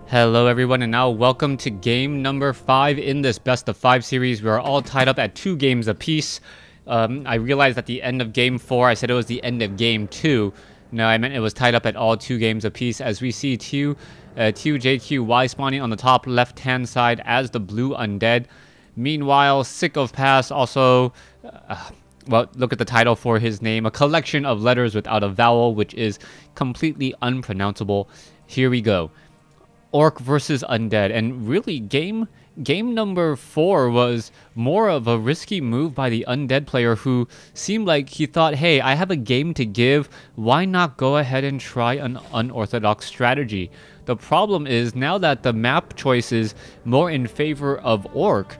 Hello everyone, and now welcome to game number 5 in this best of 5 series. We are all tied up at 2 games apiece. I realized at the end of game 4 I said it was the end of game 2. No, I meant it was tied up at all 2 games apiece, as we see TiuJQYU spawning on the top left hand side as the blue undead. Meanwhile, Sick of Pass also well, look at the title for his name, a collection of letters without a vowel, which is completely unpronounceable. Here we go. Orc versus Undead, and really game number 4 was more of a risky move by the Undead player, who seemed like he thought, hey, I have a game to give, why not go ahead and try an unorthodox strategy? The problem is, now that the map choice is more in favor of Orc,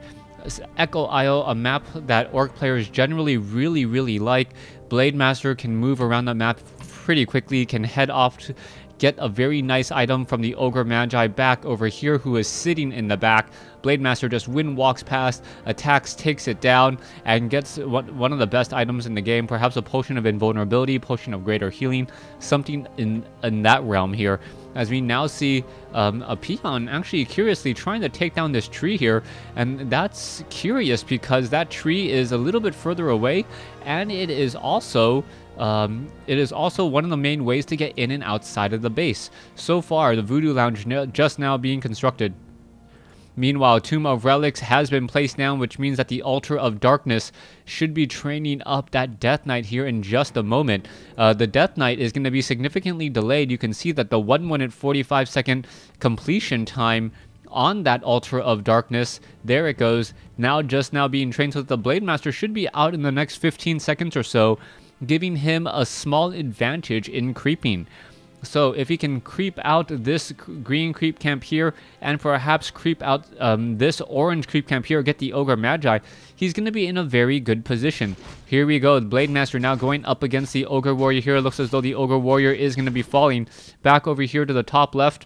Echo Isle, a map that Orc players generally really like, Blade Master can move around the map pretty quickly, can head off to get a very nice item from the Ogre Magi back over here, who is sitting in the back. Blade Master just wind walks past, attacks, takes it down, and gets one of the best items in the game, perhaps a Potion of Invulnerability, Potion of Greater Healing, something in that realm here. As we now see a peon actually curiously trying to take down this tree here, and that's curious because that tree is a little bit further away, and it is also one of the main ways to get in and outside of the base. So far, the Voodoo Lounge just now being constructed. Meanwhile, Tomb of Relics has been placed down, which means that the Altar of Darkness should be training up that Death Knight here in just a moment. The Death Knight is going to be significantly delayed. You can see that the 1 minute 45 second completion time on that Altar of Darkness, there it goes, just now being trained, so that the Blade Master should be out in the next 15 seconds or so, giving him a small advantage in creeping. So if he can creep out this green creep camp here, and perhaps creep out this orange creep camp here, get the Ogre Magi, he's going to be in a very good position. Here we go, the Blade Master now going up against the Ogre Warrior here. It looks as though the Ogre Warrior is going to be falling. Back over here to the top left,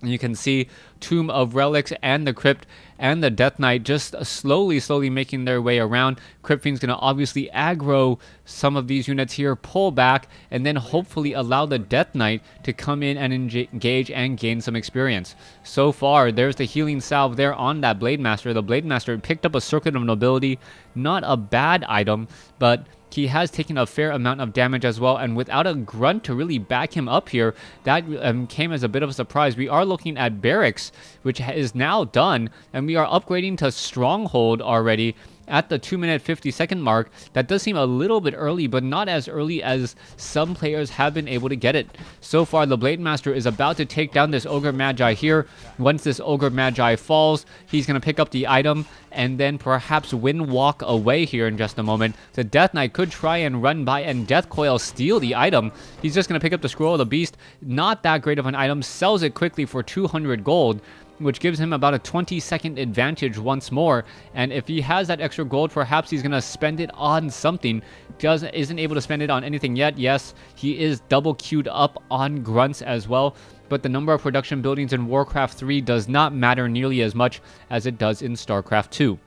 and you can see Tomb of Relics and the Crypt and the Death Knight just slowly making their way around. Crypt Fiend's going to obviously aggro some of these units here, pull back, and then hopefully allow the Death Knight to come in and engage and gain some experience. So far, there's the healing salve there on that Blade Master. The Blade Master picked up a Circuit of Nobility, not a bad item, but he has taken a fair amount of damage as well, and without a grunt to really back him up here, that came as a bit of a surprise. We are looking at Barracks, which is now done, and we are upgrading to Stronghold already at the 2 minute 50 second mark. That does seem a little bit early, but not as early as some players have been able to get it. So far, the Blade Master is about to take down this Ogre Magi here. Once this Ogre Magi falls, he's going to pick up the item and then perhaps wind walk away here in just a moment. The Death Knight could try and run by and Death Coil steal the item. He's just going to pick up the Scroll of the Beast. Not that great of an item. Sells it quickly for 200 gold. Which gives him about a 20-second advantage once more. And if he has that extra gold, perhaps he's going to spend it on something. Isn't able to spend it on anything yet. Yes, he is double queued up on grunts as well. But the number of production buildings in WarCraft 3 does not matter nearly as much as it does in StarCraft 2.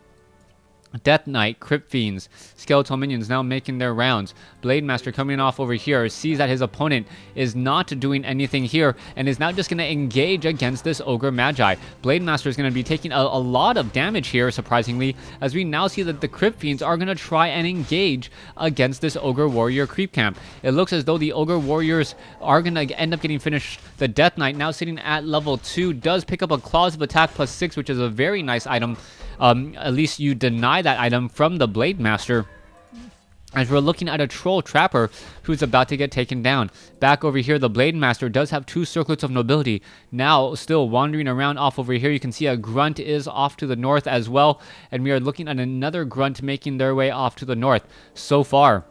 Death Knight, Crypt Fiends, Skeletal Minions now making their rounds. Blade Master coming off over here, sees that his opponent is not doing anything here, and is now just going to engage against this Ogre Magi. Blade Master is going to be taking a lot of damage here, surprisingly, as we now see that the Crypt Fiends are going to try and engage against this Ogre Warrior creep camp. It looks as though the Ogre Warriors are going to end up getting finished. The Death Knight, now sitting at level 2, does pick up a Claws of Attack +6, which is a very nice item. At least you deny that item from the Blade Master, as we're looking at a Troll Trapper who's about to get taken down. Back over here, the Blade Master does have 2 Circlets of Nobility. Now, still wandering around off over here, you can see a Grunt is off to the north as well, and we are looking at another Grunt making their way off to the north. So far,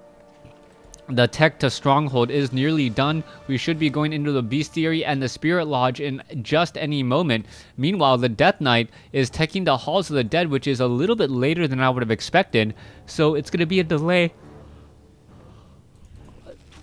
the tech to Stronghold is nearly done. We should be going into the Bestiary and the Spirit Lodge in just any moment. Meanwhile, the Death Knight is teching the Halls of the Dead, which is a little bit later than I would have expected. So it's going to be a delay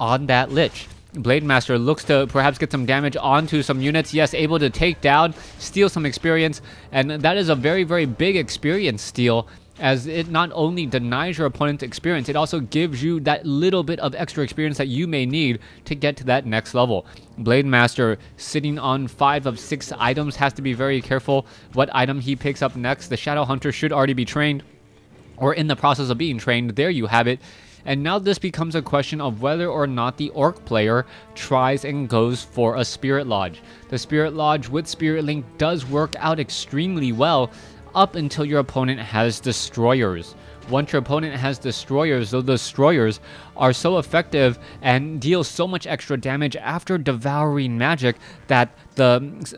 on that Lich. Blade Master looks to perhaps get some damage onto some units. Yes, able to take down, steal some experience. And that is a very big experience steal. as it not only denies your opponent's experience, it also gives you that little bit of extra experience that you may need to get to that next level. Blade Master sitting on 5 of 6 items, has to be very careful what item he picks up next. The Shadow Hunter should already be trained, or in the process of being trained. There you have it. And now this becomes a question of whether or not the Orc player tries and goes for a Spirit Lodge. The Spirit Lodge with Spirit Link does work out extremely well up until your opponent has Destroyers. Once your opponent has Destroyers, the Destroyers are so effective and deal so much extra damage after devouring magic that the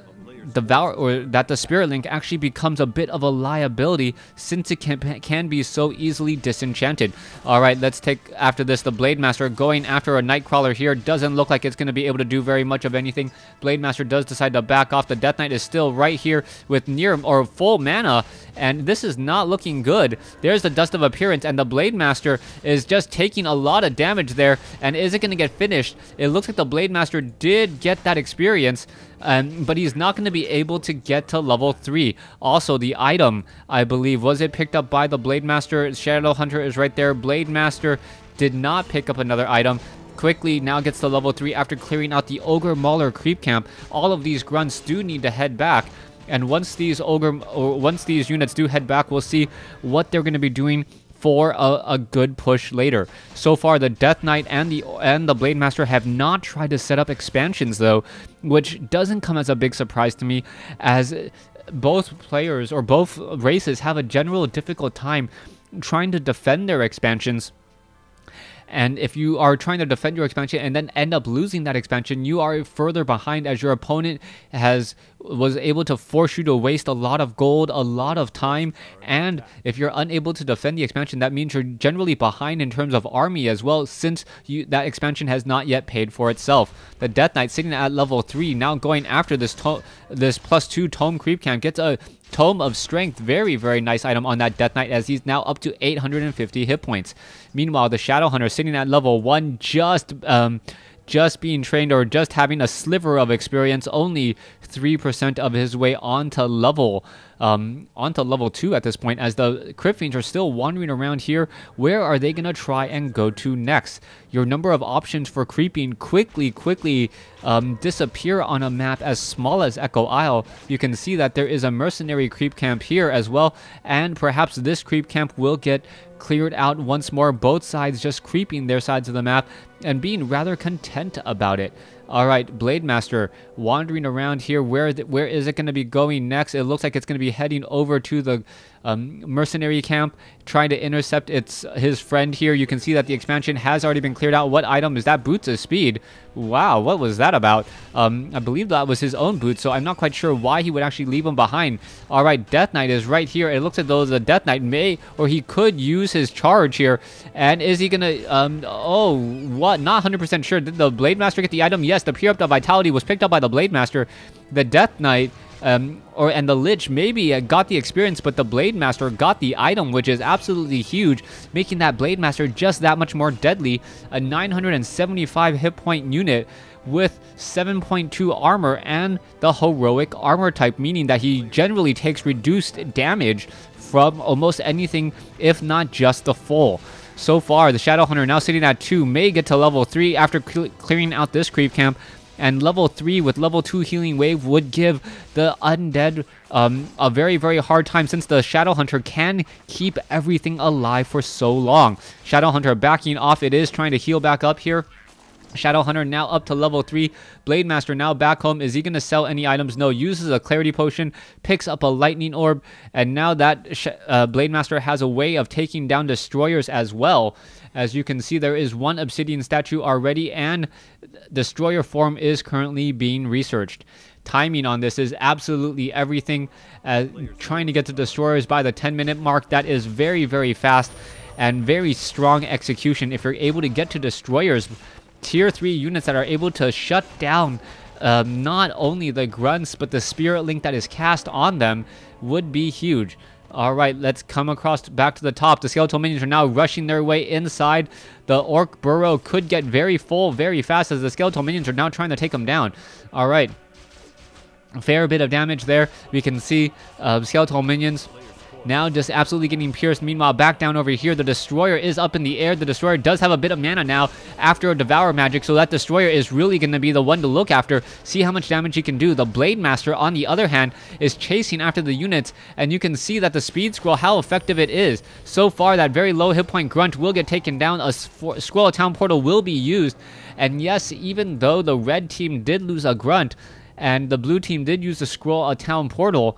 Spirit Link actually becomes a bit of a liability, since it can be so easily disenchanted. Alright, let's take after this the Blade Master going after a Nightcrawler here. Doesn't look like it's going to be able to do very much of anything. Blade Master does decide to back off. The Death Knight is still right here with near or full mana, and this is not looking good. There's the Dust of Appearance, and the Blade Master is just taking a lot of damage there. And is it going to get finished? It looks like the Blade Master did get that experience, but he's not going to be able to get to level 3. Also, the item, I believe, was it picked up by the Blade Master? Shadow Hunter is right there. Blade Master did not pick up another item. Quickly now gets to level 3 after clearing out the Ogre Mauler creep camp. All of these grunts do need to head back. And once these units do head back, we'll see what they're going to be doing for a good push later. So far, the Death Knight and the Blade Master have not tried to set up expansions though, which doesn't come as a big surprise to me, as both players or both races have a general difficult time trying to defend their expansions. And if you are trying to defend your expansion and then end up losing that expansion, you are further behind, as your opponent was able to force you to waste a lot of gold, a lot of time. And if you're unable to defend the expansion, that means you're generally behind in terms of army as well, since that expansion has not yet paid for itself. The Death Knight sitting at level 3, now going after this +2 Tome Creep Camp, gets a Tome of Strength. Very, very nice item on that Death Knight, as he's now up to 850 hit points. Meanwhile, the Shadow Hunter sitting at level 1, just being trained, or just having a sliver of experience, only 3% of his way onto level 2 at this point, as the Crypt Fiends are still wandering around here. Where are they going to try and go to next? Your number of options for creeping quickly disappear on a map as small as Echo Isle. You can see that there is a mercenary creep camp here as well, and perhaps this creep camp will get cleared out once more. Both sides just creeping their sides of the map and being rather content about it. Alright, Blade Master wandering around here. Where is it going to be going next? It looks like it's going to be heading over to the mercenary camp, trying to intercept his friend here. You can see that the expansion has already been cleared out. What item is that? Boots of Speed. Wow, what was that about? I believe that was his own boots, so I'm not quite sure why he would actually leave him behind. Alright, Death Knight is right here. It looks as though the Death Knight may, or he could use his charge here. And is he gonna, what? Not 100% sure. Did the Blade Master get the item? Yes, the Pure Up of Vitality was picked up by the Blade Master. The Death Knight and the Lich maybe got the experience, but the Blade Master got the item, which is absolutely huge, making that Blade Master just that much more deadly. A 975 hit point unit with 7.2 armor and the heroic armor type, meaning that he generally takes reduced damage from almost anything, if not just the full. So far, the Shadow Hunter now sitting at 2 may get to level 3 after clearing out this creep camp. And level 3 with level 2 Healing Wave would give the Undead a very, very hard time, since the Shadow Hunter can keep everything alive for so long. Shadow Hunter backing off. It is trying to heal back up here. Shadow Hunter now up to level 3. Blade Master now back home. Is he going to sell any items? No. Uses a Clarity Potion, picks up a Lightning Orb, and now that Blade Master has a way of taking down Destroyers as well. As you can see, there is one Obsidian statue already, and Destroyer form is currently being researched. Timing on this is absolutely everything. Trying to get to Destroyers by the 10-minute mark, that is very, very fast and very strong execution. If you're able to get to Destroyers, tier 3 units that are able to shut down not only the grunts, but the Spirit Link that is cast on them, would be huge. Alright, let's come across back to the top. The skeletal minions are now rushing their way inside. The Orc burrow could get very full very fast, as the skeletal minions are now trying to take them down. Alright, a fair bit of damage there. We can see skeletal minions now just absolutely getting pierced. Meanwhile, back down over here, the Destroyer is up in the air. The Destroyer does have a bit of mana now after a Devour magic, so that Destroyer is really going to be the one to look after, see how much damage he can do. The Blade Master, on the other hand, is chasing after the units, and you can see that the Speed Scroll, how effective it is. So far, that very low hit point Grunt will get taken down. A Scroll of Town Portal will be used, and yes, even though the red team did lose a Grunt, and the blue team did use the Scroll of Town Portal,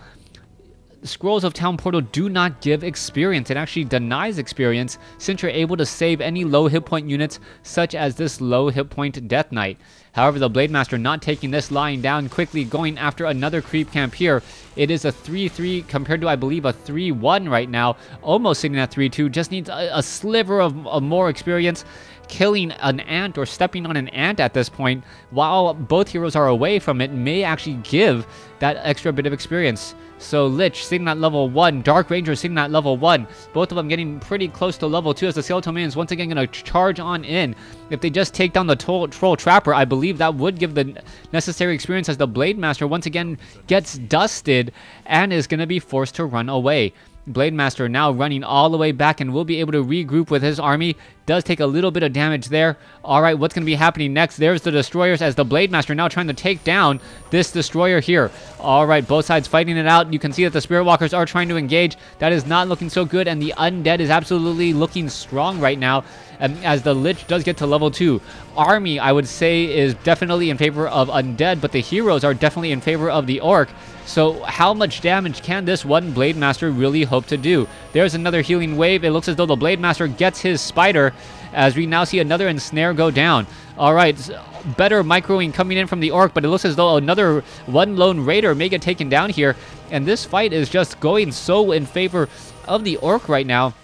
Scrolls of Town Portal do not give experience. It actually denies experience since you're able to save any low hit point units such as this low hit point Death Knight. However, the Blade Master not taking this, lying down, quickly going after another creep camp here. It is a 3-3 compared to, I believe, a 3-1 right now. Almost sitting at 3-2. Just needs a sliver of more experience. Killing an ant or stepping on an ant at this point, while both heroes are away from it, may actually give that extra bit of experience. So Lich sitting at level 1, Dark Ranger sitting at level 1, both of them getting pretty close to level 2 as the Skeletal Man is once again going to charge on in. If they just take down the Troll Trapper, I believe that would give the necessary experience as the Blade Master once again gets dusted and is going to be forced to run away. Blade Master now running all the way back and will be able to regroup with his army. Does take a little bit of damage there. Alright, what's going to be happening next? There's the Destroyers as the Blade Master now trying to take down this Destroyer here. Alright, both sides fighting it out. You can see that the Spirit Walkers are trying to engage. That is not looking so good, and the Undead is absolutely looking strong right now. As the Lich does get to level 2. Army, I would say, is definitely in favor of Undead, but the heroes are definitely in favor of the Orc. So how much damage can this one Blade Master really hope to do? There's another healing wave. It looks as though the Blade Master gets his Spider, as we now see another Ensnare go down. Alright, better microing coming in from the Orc, but it looks as though another one lone Raider may get taken down here. And this fight is just going so in favor of the Orc right now.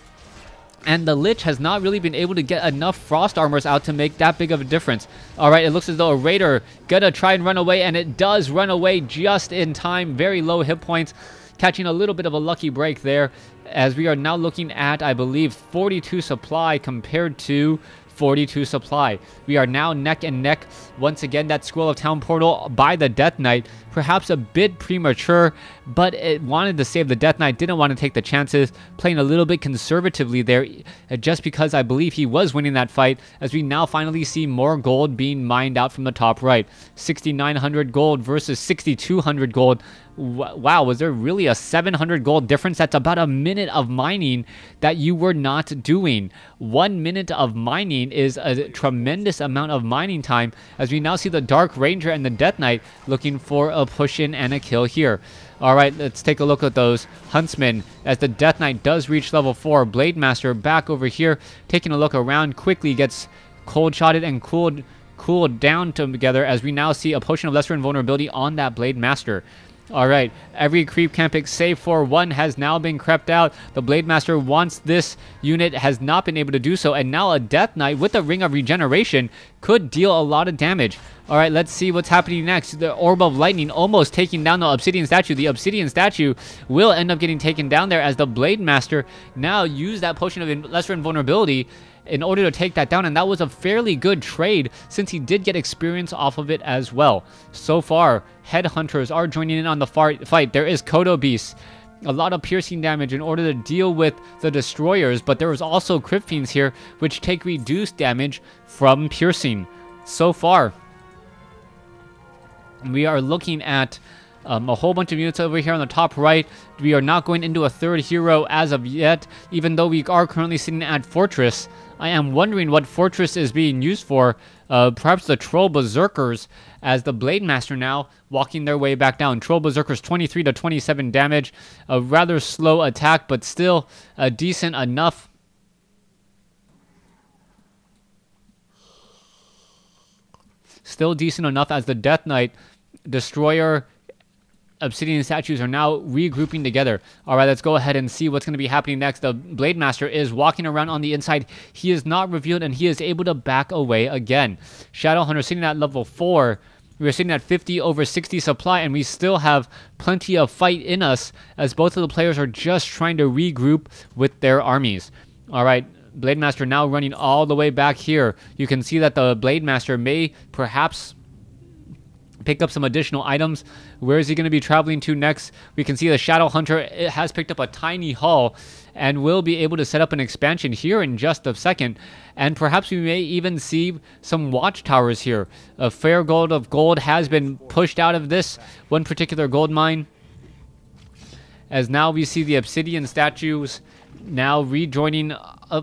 And the Lich has not really been able to get enough Frost Armors out to make that big of a difference. Alright, it looks as though a Raider gonna try and run away, and it does run away just in time. Very low hit points, catching a little bit of a lucky break there, as we are now looking at, I believe, 42 supply compared to 42 supply. We are now neck and neck. Once again, that Scroll of Town Portal by the Death Knight, perhaps a bit premature, but it wanted to save the Death Knight, didn't want to take the chances, playing a little bit conservatively there, just because I believe he was winning that fight, as we now finally see more gold being mined out from the top right. 6,900 gold versus 6,200 gold. Wow, was there really a 700 gold difference? That's about a minute of mining that you were not doing. 1 minute of mining is a tremendous amount of mining time, as we now see the Dark Ranger and the Death Knight looking for a push in and a kill here. Alright, let's take a look at those Huntsmen, as the Death Knight does reach level 4. Blade Master back over here, taking a look around, quickly gets cold-shotted and cooled down together, as we now see a Potion of Lesser Invulnerability on that Blade Master. Alright, every creep camp pick save for one has now been crept out. The Blade Master wants this unit, has not been able to do so, and now a Death Knight with a Ring of Regeneration could deal a lot of damage. Alright, let's see what's happening next. The Orb of Lightning almost taking down the Obsidian Statue. The Obsidian Statue will end up getting taken down there, as the Blade Master now used that Potion of Lesser Invulnerability in order to take that down, and that was a fairly good trade since he did get experience off of it as well. So far, Headhunters are joining in on the fight. There is Kodo Beast, a lot of piercing damage in order to deal with the Destroyers, but there was also Crypt Fiends here, which take reduced damage from piercing. So far, we are looking at a whole bunch of units over here on the top right. We are not going into a third hero as of yet, even though we are currently sitting at Fortress. I am wondering what Fortress is being used for. Perhaps the Troll Berserkers, as the Blade Master now walking their way back down. Troll Berserkers 23 to 27 damage. A rather slow attack, but still decent enough. Still decent enough, as the Death Knight, Destroyer, Obsidian Statues are now regrouping together. Alright, let's go ahead and see what's going to be happening next. The Blade Master is walking around on the inside. He is not revealed, and he is able to back away again. Shadowhunter sitting at level 4. We are sitting at 50 over 60 supply, and we still have plenty of fight in us, as both of the players are just trying to regroup with their armies. Alright, Blade Master now running all the way back here. You can see that the Blade Master may perhaps pick up some additional items Where is he going to be traveling to next? We can see the Shadow Hunter has picked up a tiny hull and will be able to set up an expansion here in just a second. And perhaps we may even see some watchtowers here. A fair gold of gold has been pushed out of this one particular gold mine, as now we see the obsidian statues now rejoining.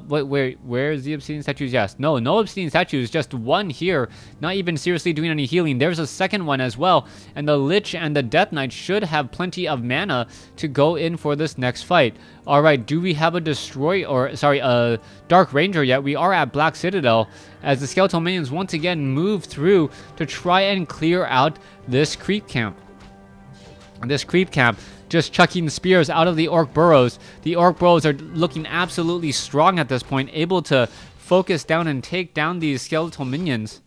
Where is the obsidian statues? Yes. No obsidian statues, just one here, not even seriously doing any healing. There's a second one as well, and the Lich and the Death Knight should have plenty of mana to go in for this next fight. Alright, do we have a a Dark Ranger yet? We are at Black Citadel, as the skeletal minions once again move through to try and clear out this creep camp. Just chucking spears out of the orc burrows. The orc burrows are looking absolutely strong at this point, able to focus down and take down these skeletal minions.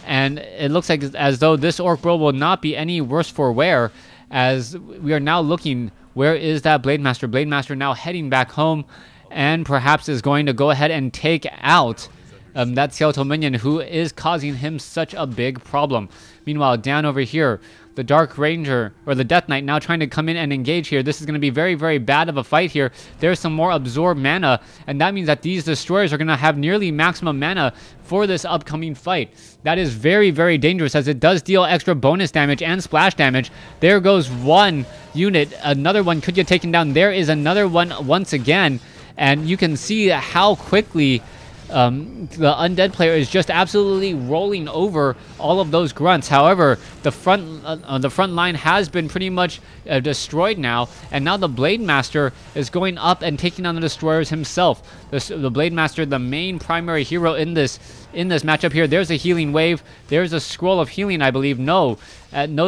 And it looks like as though this orc burrow will not be any worse for wear, as we are now looking, where is that Blade Master? Blade Master now heading back home, and perhaps is going to go ahead and take out that skeletal minion who is causing him such a big problem. Meanwhile, down over here, the Dark Ranger, or the Death Knight, now trying to come in and engage here. This is going to be very, very bad of a fight here. There's some more absorbed mana, and that means that these destroyers are going to have nearly maximum mana for this upcoming fight. That is very, very dangerous, as it does deal extra bonus damage and splash damage. There goes one unit. Another one could get taken down. There is another one once again, and you can see how quickly the undead player is just absolutely rolling over all of those grunts. However, the front line has been pretty much destroyed now, and now the Blade Master is going up and taking on the destroyers himself. The Blade Master, the main primary hero in this matchup here. There's a healing wave. There's a scroll of healing, I believe. No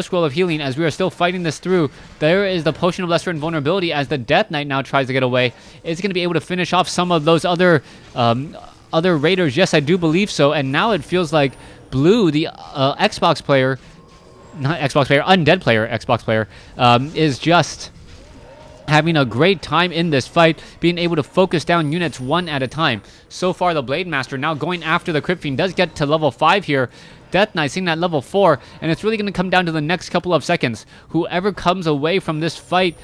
scroll of healing, as we are still fighting this through. There is the potion of lesser invulnerability, as the Death Knight now tries to get away. Is going to be able to finish off some of those other raiders. Yes, I do believe so. And now it feels like Blue, the Xbox player, not Xbox player, undead player, Xbox player, is just having a great time in this fight, being able to focus down units one at a time. So far, the Blade Master now going after the Crypt Fiend does get to level 5 here. Death Knight seeing that level 4, and it's really going to come down to the next couple of seconds. Whoever comes away from this fight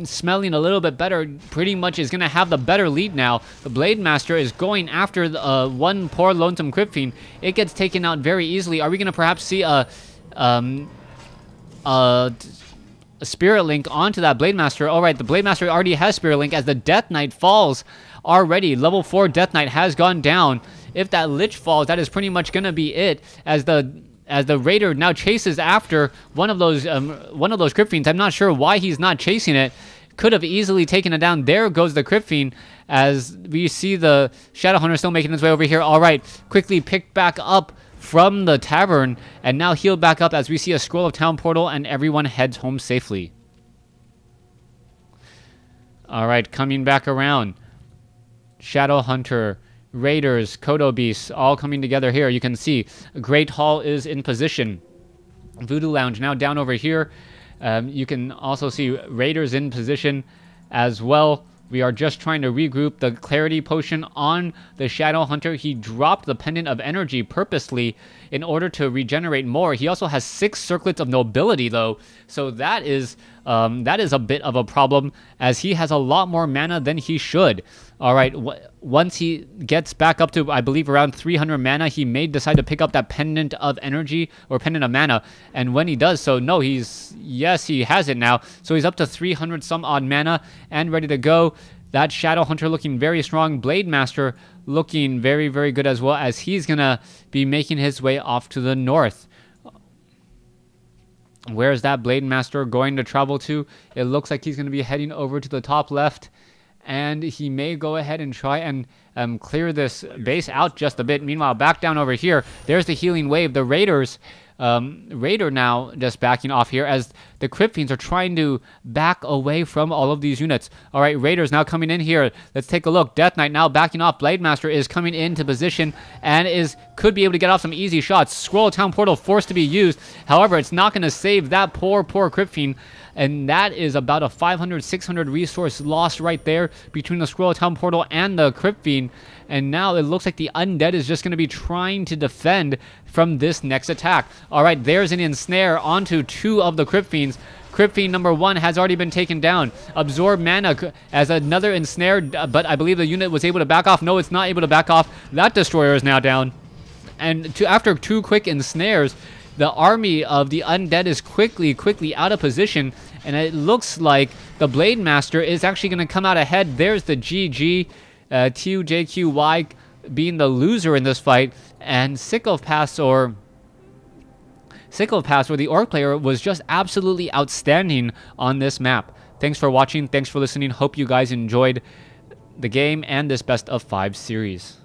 smelling a little bit better pretty much is going to have the better lead now. The Blade Master is going after one poor lonesome Crypt Fiend. It gets taken out very easily. Are we going to perhaps see a Spirit Link onto that Blade Master? Alright, the Blade Master already has Spirit Link, as the Death Knight falls already. Level 4 Death Knight has gone down. If that Lich falls, that is pretty much going to be it, as the Raider now chases after one of those Crypt Fiends. I'm not sure why he's not chasing it. Could have easily taken it down. There goes the Crypt Fiend, as we see the Shadow Hunter still making his way over here. Alright, quickly picked back up from the tavern, and now healed back up, as we see a scroll of town portal, and everyone heads home safely. Alright, coming back around. Shadow Hunter, Raiders, Kodo Beasts, all coming together here. You can see Great Hall is in position. Voodoo Lounge now down over here. You can also see Raiders in position as well. We are just trying to regroup. The Clarity Potion on the Shadow Hunter. He dropped the Pendant of Energy purposely in order to regenerate more. He also has 6 Circlets of Nobility, though. So that is a bit of a problem, as he has a lot more mana than he should. Alright, once he gets back up to, I believe, around 300 mana, he may decide to pick up that Pendant of Energy, or Pendant of Mana. And when he does so, no, he has it now. So he's up to 300 some odd mana and ready to go. That Shadow Hunter looking very strong. Blade Master looking very, very good as well, as he's going to be making his way off to the north. Where's that Blade Master going to travel to? It looks like he's going to be heading over to the top left, and he may go ahead and try and clear this base out just a bit. Meanwhile, back down over here, there's the healing wave. The Raiders, Raider now just backing off here, as the Crypt Fiends are trying to back away from all of these units. All right, Raiders now coming in here. Let's take a look. Death Knight now backing off. Blade Master is coming into position and could be able to get off some easy shots. Scroll of Town Portal forced to be used. However, it's not going to save that poor Crypt Fiend. And that is about a 500-600 resource lost right there between the Scroll of Town Portal and the Crypt Fiend. And now it looks like the Undead is just going to be trying to defend from this next attack. Alright, there's an ensnare onto 2 of the Crypt Fiends. Crypt Fiend number 1 has already been taken down. Absorb mana as another ensnared, but I believe the unit was able to back off. No, it's not able to back off. That destroyer is now down. And after 2 quick ensnares, the army of the undead is quickly out of position, and it looks like the Blade Master is actually going to come out ahead. There's the GG, TiuJQYU being the loser in this fight, and Sycophants or the Orc player was just absolutely outstanding on this map. Thanks for watching, thanks for listening, hope you guys enjoyed the game and this best of 5 series.